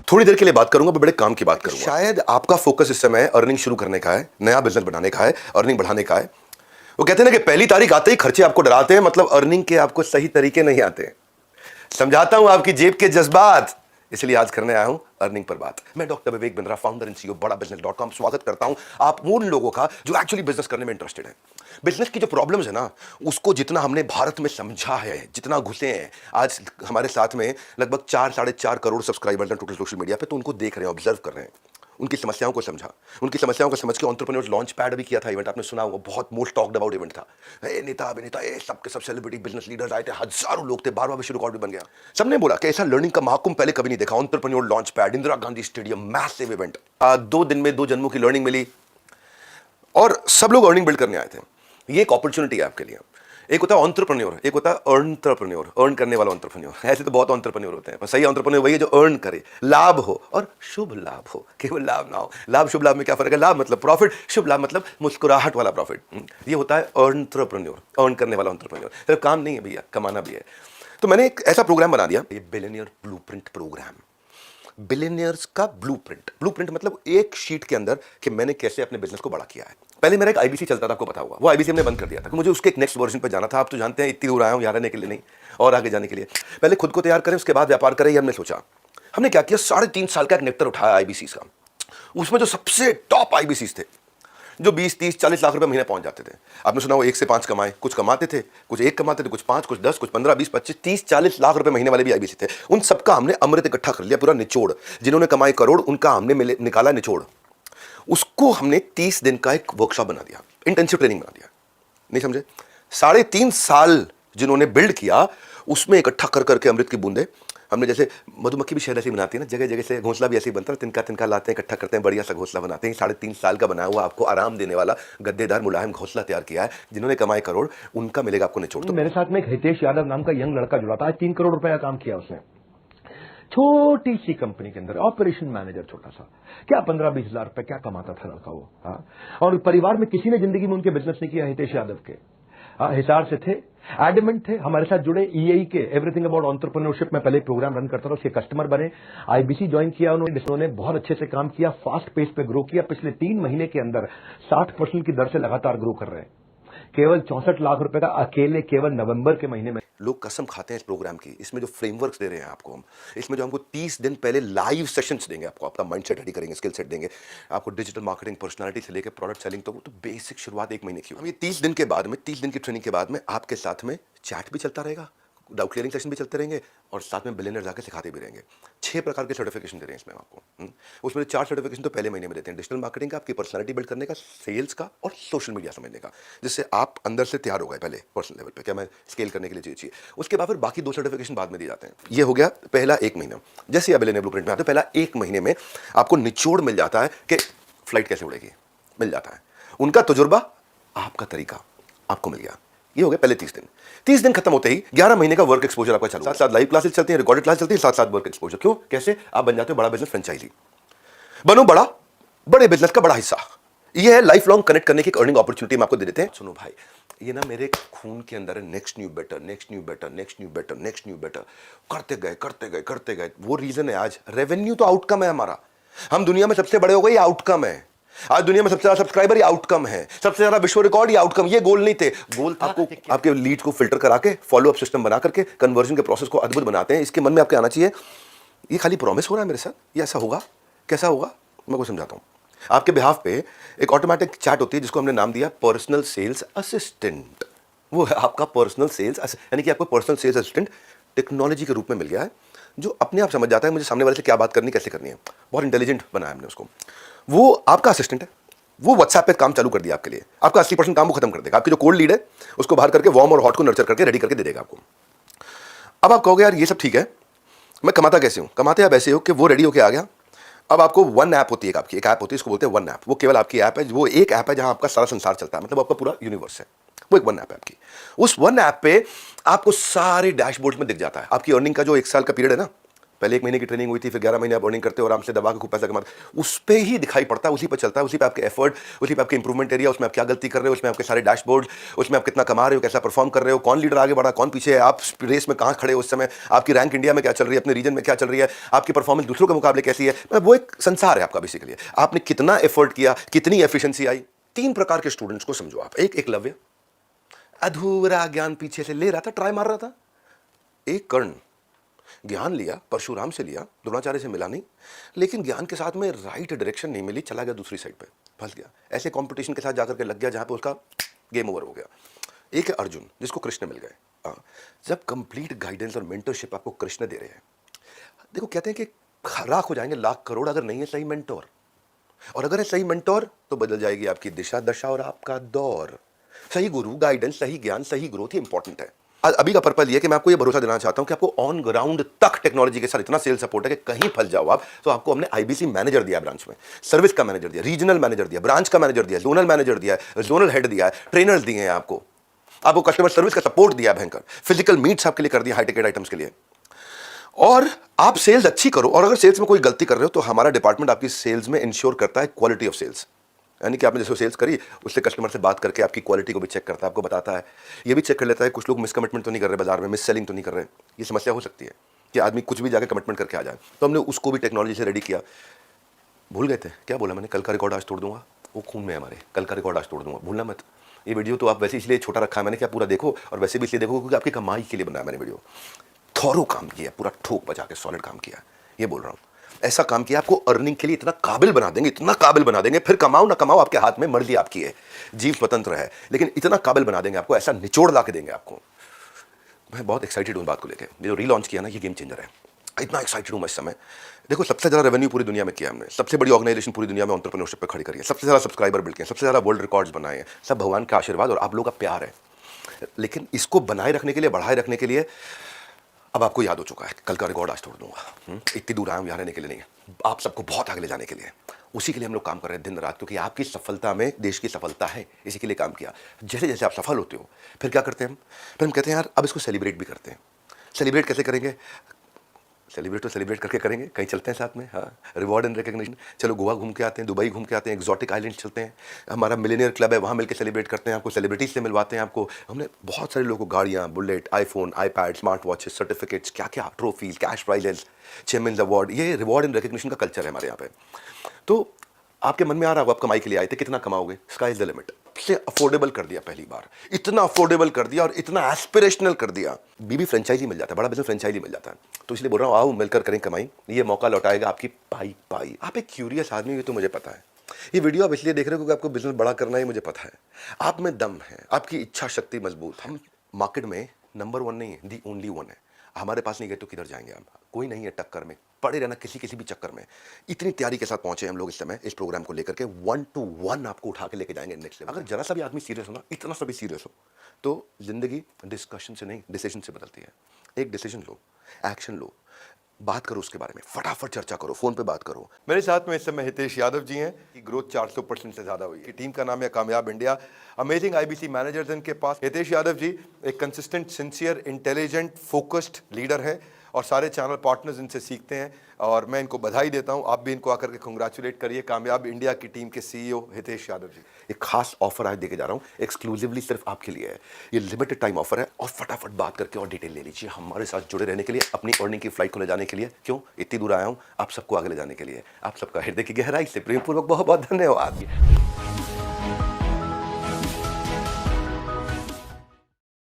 थोड़ी देर के लिए बात करूंगा, बड़े काम की बात करूंगा। शायद आपका फोकस इस समय अर्निंग शुरू करने का है, नया बिजनेस बनाने का है, अर्निंग बढ़ाने का है। वो कहते हैं ना कि पहली तारीख आते ही खर्चे आपको डराते हैं, मतलब अर्निंग के आपको सही तरीके नहीं आते। समझाता हूं आपकी जेब के जज्बात, इसलिए आज करने आया हूं अर्निंग पर बात। मैं doctor Vivek Bindra, founder and CEO बड़ा बिजनेस.com, स्वागत करता हूं आप उन लोगों का जो एक्चुअली बिजनेस करने में इंटरेस्टेड है। बिजनेस की जो प्रॉब्लम्स है ना, उसको जितना हमने भारत में समझा है, जितना घुसे हैं, आज हमारे साथ में लगभग 4-4.5 करोड़ सब्सक्राइबर्स हैं टोटल सोशल मीडिया पे, तो उनको देख रहे हैं, ऑब्जर्व कर रहे हैं, उनकी समस्याओं को समझा, उनकी समस्याओं को समझ के एंटरप्रेन्योर्स लॉन्च पैड भी किया था इवेंट, आपने सुना होगा, बहुत मोस्ट टॉक्ड अबाउट इवेंट था। नेता अभिनेता सबके सब सेलिब्रिटी बिजनेस लीडर्स आए थे, हजारों लोग थे, 12वां विश्व रिकॉर्ड भी बन गया। सबने बोला कि ऐसा लर्निंग का महाकुंभ पहले कभी नहीं देखा। Entrepreneur launch pad, Indira Gandhi stadium, massive event, 2 दिन में 2 जन्मों की लर्निंग मिली और सब लोग अर्निंग बिल्ड करने आए थे। ये एक अपॉर्चुनिटी है आपके लिए। एक होता है एंटरप्रेन्योर, एक होता है एंटरप्रेन्योर, अर्न करने वाला एंटरप्रेन्योर। ऐसे तो बहुत एंटरप्रेन्योर होते हैं, पर सही एंटरप्रेन्योर वही है जो अर्न करे, लाभ हो और शुभ लाभ हो, केवल लाभ ना हो। लाभ शुभ लाभ में क्या फर्क है? लाभ मतलब प्रॉफिट, शुभ लाभ मतलब मुस्कुराहट वाला प्रॉफिट। ये होता है एंटरप्रेन्योर, अर्न करने वाला एंटरप्रेन्योर। सिर्फ काम नहीं है भैया, कमाना भी है। तो मैंने एक ऐसा प्रोग्राम बना दिया, ये बिलियनियर ब्लूप्रिंट प्रोग्राम। बिलियनियर्स का ब्लूप्रिंट मतलब एक शीट के अंदर कि मैंने कैसे अपने बिजनेस को बड़ा किया है। पहले मेरा एक आईबीसी चलता था, आपको पता होगा, वो आईबीसी हमने बंद कर दिया था, मुझे उसके एक नेक्स्ट वर्जन पर जाना था। आप तो जानते हैं इतनी दूर आया हूं यहाँ रहने के लिए नहीं, और आगे जाने के लिए पहले खुद को तैयार करें, उसके बाद व्यापार करें। ये हमने सोचा। हमने क्या किया, 3.5 साल का एक नेक्टर उठाया आईबीसी का। उसमें जो सबसे टॉप आईबीसी थे, जो 20-30-40 लाख रुपए महीने पहुंच जाते थे। आपने सुना वो 1 से 5 कमाए, कुछ कमाते थे, कुछ 1 कमाते थे, कुछ 5, कुछ 10, कुछ 15, 20, 25, 30-40 लाख रुपए महीने वाले भी आईबीसी थे। उन सबका हमने अमृत इकट्ठा कर लिया, पूरा निचोड़। जिन्होंने कमाए करोड़, उनका हमने निकाला निचोड़। उसको हमने 30 दिन का एक वर्कशॉप बना दिया, इंटेंसिव ट्रेनिंग बना दिया। नहीं समझे? 3.5 साल जिन्होंने बिल्ड किया, उसमें इकट्ठा कर करके अमृत की बूंदे हमने, जैसे मधुमक्खी भी शहद ऐसे बनाती है ना, जगह जगह से घोंसला भी ऐसे ही बनता है, तिनका तिनका लाते हैं, इकट्ठा करते हैं, बढ़िया सा घोंसला बनाते हैं। 3.5 साल का बनाया हुआ आपको आराम देने वाला गद्देदार मुलायम घोंसला तैयार किया है। जिन्होंने कमाए करोड़, उनका मिलेगा आपको निचोड़। तो मेरे साथ में एक हितेश यादव नाम का यंग लड़का जुड़ा था, आज 3 करोड़ रुपए का काम किया उसने, छोटी सी कंपनी के अंदर ऑपरेशन मैनेजर, छोटा सा, क्या 15-20 हजार रुपए क्या कमाता था लड़का वो। और परिवार में किसी ने जिंदगी में उनके बिजनेस नहीं किया हितेश यादव के। हिसार से थे, एडमेंट थे, हमारे साथ जुड़े। ईएई के एवरीथिंग अबाउट एंटरप्रेन्योरशिप में पहले प्रोग्राम रन करता था, उसके कस्टमर बने, आईबीसी ज्वाइन किया उन्होंने बहुत अच्छे से काम किया, फास्ट पेस पे ग्रो किया। पिछले 3 महीने के अंदर 60% की दर से लगातार ग्रो कर रहे हैं। केवल 64 लाख रुपए का अकेले केवल नवंबर के महीने में। लोग कसम खाते हैं इस प्रोग्राम की। इसमें जो फ्रेमवर्क्स दे रहे हैं आपको हम, इसमें जो हमको 30 दिन पहले लाइव सेशंस देंगे, आपको आपका माइंडसेट रेडी करेंगे, स्किल सेट देंगे आपको, डिजिटल मार्केटिंग, पर्सनालिटी से लेकर प्रोडक्ट सेलिंग, तो वो तो बेसिक शुरुआत 1 महीने की। हम ये 30 दिन के बाद में, 30 दिन की ट्रेनिंग के बाद में आपके साथ में चैट भी चलता रहेगा, डाउट क्लियरिंग सेशन भी चलते रहेंगे, और साथ में बिलियनर जाकर सिखाते भी रहेंगे। 6 प्रकार के सर्टिफिकेशन दे रहे हैं इसमें आपको। उसमें 4 सर्टिफिकेशन तो पहले महीने में देते हैं, डिजिटल मार्केटिंग का, आपकी पर्सनालिटी बिल्ड करने का, सेल्स का, और सोशल मीडिया समझने का, जिससे आप अंदर से तैयार हो गए पहले पर्सनल लेवल पे, क्या मैं स्केल करने के लिए चाहिए। उसके बाद फिर बाकी 2 सर्टिफिकेशन बाद में दिए जाते हैं। ये हो गया पहला 1 महीना। जैसे आप बिलियनर ब्लूप्रिंट में आते हो, पहला 1 महीने में आपको निचोड़ मिल जाता है कि फ्लाइट कैसे उड़ेगी, मिल जाता है। उनका तजुर्बा, आपका तरीका आपको मिल गया। ये हो गया पहले 30 दिन। 30 दिन खत्म होते ही 11 महीने का वर्क एक्सपोजर आपका चालू। साथ लाइव क्लासेस चलती हैं, रिकॉर्डेड क्लास चलती है, साथ वर्क एक्सपोजर। क्यों? कैसे? आप बन जाते हो बड़ा बिजनेस फ्रेंचाइजी, बनो बड़ा, बड़े बिजनेस का बड़ा हिस्सा। ये है लाइफ लॉन्ग कनेक्ट करने की अर्निंग अपॉर्चुनिटी हम आपको दे देते हैं। सुनो भाई, ये ना मेरे खून के अंदर है, next new better, next new better, next new better, next new better, करते गए करते गए करते गए। वो रीजन है आज रेवेन्यू तो आउटकम है हमारा। हम दुनिया में सबसे बड़े हो गए, ये आउटकम है। आज दुनिया में सबसे ज्यादा सब्सक्राइबर, ये आउटकम है। सबसे ज्यादा विश्व रिकॉर्ड, ये आउटकम। ये गोल नहीं थे, गोल था आपको आपके लीड को फिल्टर करा के, फॉलो अप सिस्टम बना करके कन्वर्जन के प्रोसेस को अद्भुत बनाते हैं। इसके मन में आपके आना चाहिए, ये खाली प्रॉमिस हो रहा है मेरे साथ, ये ऐसा होगा, कैसा होगा, मैं आपको समझाता हूं। आपके बिहाफ पे एक ऑटोमेटिक चैट होती है, जिसको हमने नाम दिया पर्सनल सेल्स असिस्टेंट। वो है आपका पर्सनल सेल्स, यानी कि आपको पर्सनल सेल्स असिस्टेंट टेक्नोलॉजी के रूप में मिल गया है, जो अपने आप समझ जाता है मुझे सामने वाले से क्या बात करनी, कैसे करनी है। बहुत इंटेलिजेंट बनाया हमने उसको। वो आपका असिस्टेंट है, वो व्हाट्सएप पे काम चालू कर दिया आपके लिए। आपका 80% काम वो खत्म कर देगा। आपकी जो कोल्ड लीड है उसको बाहर करके वार्म और हॉट को नर्चर करके रेडी करके दे देगा आपको। अब आप कहोगे यार ये सब ठीक है, मैं कमाता कैसे हूं? कमाते आप ऐसे हो कि वो रेडी होके आ गया। अब आपको वन ऐप होती है, आपकी एक ऐप होती है, इसको बोलते हैं वन ऐप। वो केवल आपकी ऐप है, वो एक ऐप है जहां आपका सारा संसार चलता है, मतलब आपका पूरा यूनिवर्स है। वो एक वन ऐप है आपकी। उस वन ऐप पे आपको सारे डैशबोर्ड में दिख जाता है। आपकी अर्निंग का जो 1 साल का पीरियड है ना, पहले 1 महीने की ट्रेनिंग हुई थी, फिर 11 महीने आप अर्निंग करते हो, आराम से दबा के खूब पैसा कमाते, उस पे ही दिखाई पड़ता है, उसी पे चलता है, उसी पे आपके एफर्ट, उसी पे आपके इंप्रूवमेंट एरिया, उसमें आप क्या गलती कर रहे हो, उसमें आपके सारे डैशबोर्ड, उसमें आप कितना कमा रहे हो, कैसा परफॉर्म कर रहे हो, कौन लीडर आगे बढ़ा, कौन पीछे है, आप रेस में कहाँ खड़े हो उस समय, आपकी रैंक इंडिया में क्या चल रही है, अपने रीजन में क्या चल रही है, आपकी परफॉर्मेंस दूसरों के मुकाबले कैसी है। मतलब वो एक संसार है आपका बेसिकली। आपने कितना एफर्ट किया, कितनी एफिशिएंसी आई। 3 प्रकार के स्टूडेंट्स को समझो आप। एक एकलव्य, अधूरा ज्ञान पीछे से ले रहा था, ट्राई मार रहा था। एक कर्ण, ज्ञान लिया, परशुराम से लिया, द्रोणाचार्य से मिला नहीं, लेकिन ज्ञान के साथ में राइट डायरेक्शन नहीं मिली, चला गया दूसरी साइड पे, फंस गया। ऐसे कंपटीशन के साथ जाकर के लग गया जहां पे उसका गेम ओवर हो गया। एक है अर्जुन, जिसको कृष्ण मिल गए। जब कंप्लीट गाइडेंस और मेंटरशिप आपको कृष्ण दे रहे हैं, देखो कहते हैं कि लाख हो जाएंगे, लाख करोड़, अगर नहीं है सही मेंटोर, और अगर है सही मेंटोर तो बदल जाएगी आपकी दिशा दशा और आपका दौर। सही गुरु, गाइडेंस, सही ज्ञान, सही ग्रोथ ही इंपॉर्टेंट है। अभी का पर्पल ये कि मैं आपको ये भरोसा देना चाहता हूं कि आपको ऑन ग्राउंड तक टेक्नोलॉजी के साथ इतना सेल सपोर्ट है कि कहीं फंस जाओ आप तो आपको हमने आईबीसी मैनेजर दिया, ब्रांच में सर्विस का मैनेजर दिया, रीजनल मैनेजर दिया, ब्रांच का मैनेजर दिया, जोनल मैनेजर दिया, जोनल हेड दिया, ट्रेनर्स दिए हैं आपको कस्टमर सर्विस का सपोर्ट दिया भयंकर, फिजिकल मीट्स आपके लिए कर दिया हाई टिकट आइटम्स के लिए। और आप सेल्स अच्छी करो, और अगर सेल्स में कोई गलती कर रहे हो तो हमारा डिपार्टमेंट आपकी सेल्स में इंश्योर करता है क्वालिटी ऑफ सेल्स, यानी कि आपने जैसे सेल्स करी उससे कस्टमर से बात करके आपकी क्वालिटी को भी चेक करता है, आपको बताता है, ये भी चेक कर लेता है कुछ लोग मिसकमिटमेंट तो नहीं कर रहे बाजार में, मिस सेलिंग तो नहीं कर रहे। ये समस्या हो सकती है कि आदमी कुछ भी जाकर कमिटमेंट करके आ जाए, तो हमने उसको भी टेक्नोलॉजी से रेडी किया। भूल गए थे क्या बोला मैंने, कल का रिकॉर्ड आज तोड़ दूंगा, वो खून में है हमारे, कल का रिकॉर्ड आज तोड़ दूंगा, भूलना मत। ये वीडियो तो आप वैसे इसलिए छोटा रखा है मैंने, क्या पूरा देखो, और वैसे भी इसलिए देखो क्योंकि आपकी कमाई के लिए बनाया मैंने वीडियो। थॉरो काम किया, पूरा ठोक बजा के सॉलिड काम किया, ये बोल रहा हूँ। ऐसा काम किया आपको अर्निंग के लिए इतना काबिल बना देंगे, इतना काबिल बना देंगे, फिर कमाओ ना कमाओ आपके हाथ में, मर्जी आपकी है, जीव स्वतंत्र है, लेकिन इतना काबिल बना देंगे आपको, ऐसा निचोड़ ला के देंगे आपको। मैं बहुत एक्साइटेड हूँ बात को लेकर। ये जो रीलॉन्च किया ना, ये गेम चेंजर है, इतना एक्साइटेड हूँ मैं इस समय। देखो सबसे ज़्यादा रेवेन्यू पूरी दुनिया में किया हमने, सबसे बड़ी ऑर्गेनाइजेशन पूरी दुनिया में एंटरप्रेन्योरशिप पे खड़ी करी है, सबसे ज़्यादा सब्सक्राइबर बिल्ड किए, सबसे ज़्यादा वर्ल्ड रिकॉर्ड्स बनाए हैं, सब भगवान का आशीर्वाद और आप लोगों का प्यार है। लेकिन इसको बनाए रखने के लिए, बढ़ाए रखने के लिए अब आपको याद हो चुका है, कल का रिकॉर्ड आज तोड़ दूंगा। इतनी दूर आया हूं यहाँ रहने के लिए नहीं, आप सबको बहुत आगे ले जाने के लिए, उसी के लिए हम लोग काम कर रहे हैं दिन रात, क्योंकि आपकी सफलता में देश की सफलता है, इसी के लिए काम किया। जैसे जैसे आप सफल होते हो फिर क्या करते हैं फिर हम कहते हैं यार अब इसको सेलिब्रेट भी करते हैं। सेलिब्रेट कैसे करेंगे, सेलिब्रेट तो सेलिब्रेट करके करेंगे, कहीं चलते हैं साथ में, हाँ, रिवॉर्ड एंड रिकग्निशन, चलो गोवा घूम के आते हैं, दुबई घूम के आते हैं, एक्सोटिक आइलैंड चलते हैं, हमारा मिलेनियर क्लब है वहाँ मिलकर सेलिब्रेट करते हैं, आपको सेलिब्रिटीज से मिलवाते हैं। आपको हमने बहुत सारे लोगों को गाड़ियाँ, bullet, iPhone, iPad, smart watches, certificates, क्या क्या, trophies, cash prices, chairman award, ये रिवॉर्ड एंड रिकग्निशन का कल्चर है हमारे यहाँ पे। तो आपके मन में आ रहा होगा आप कमाई के लिए आए थे, कितना कमाओगे, स्काई इज द लिमिट। से अफोर्डेबल कर दिया, पहली बार इतना अफोर्डेबल कर दिया और इतना एस्पिरेशनल कर दिया। बीबी फ्रेंचाइजी मिल जाता है, बड़ा बिजनेस फ्रेंचाइजी मिल जाता है। तो इसलिए बोल रहा हूँ आओ मिलकर करें कमाई, ये मौका लौटाएगा आपकी पाई पाई। आप एक क्यूरियस आदमी हो तो मुझे पता है, ये वीडियो आप इसलिए देख रहे हो क्योंकि आपको बिजनेस बड़ा करना है, मुझे पता है। आप में दम है, आपकी इच्छा शक्ति मजबूत है। हम मार्केट में नंबर 1 नहीं है, दी ओनली 1 है। हमारे पास नहीं गए तो किधर जाएंगे हम, कोई नहीं है टक्कर में, पड़े रहना किसी भी चक्कर में। इतनी तैयारी के साथ पहुंचे हम लोग इस समय इस प्रोग्राम को लेकर के, 1 to 1 आपको उठा के लेके जाएंगे नेक्स्ट लेवल। अगर जरा सा भी आदमी सीरियस हो ना, इतना सा भी सीरियस हो, तो जिंदगी डिस्कशन से नहीं डिसीजन से बदलती है। एक डिसीजन लो, एक्शन लो, बात करो उसके बारे में, फटाफट चर्चा करो, फोन पे बात करो। मेरे साथ में इस समय हितेश यादव जी हैं कि ग्रोथ 400% से ज्यादा हुई है। टीम का नाम है कामयाब इंडिया, अमेजिंग आईबीसी मैनेजर्स इनके पास। हितेश यादव जी एक consistent, sincere, intelligent, focused leader है और सारे चैनल पार्टनर्स इनसे सीखते हैं और मैं इनको बधाई देता हूं। आप भी इनको आकर के कंग्रेचुलेट करिए। कामयाब इंडिया की टीम के सीईओ हितेश यादव जी, एक खास ऑफर आज देके जा रहा हूं, एक्सक्लूसिवली सिर्फ आपके लिए है। ये लिमिटेड टाइम ऑफर है और फटाफट बात करके और डिटेल ले लीजिए हमारे साथ जुड़े रहने के लिए, अपनी अर्निंग की फ्लाइट को ले जाने के लिए। क्यों इतनी दूर आया हूं, आप सबको आगे ले जाने के लिए। आप सबका हृदय की गहराई से प्रेमपूर्वक बहुत बहुत धन्यवाद।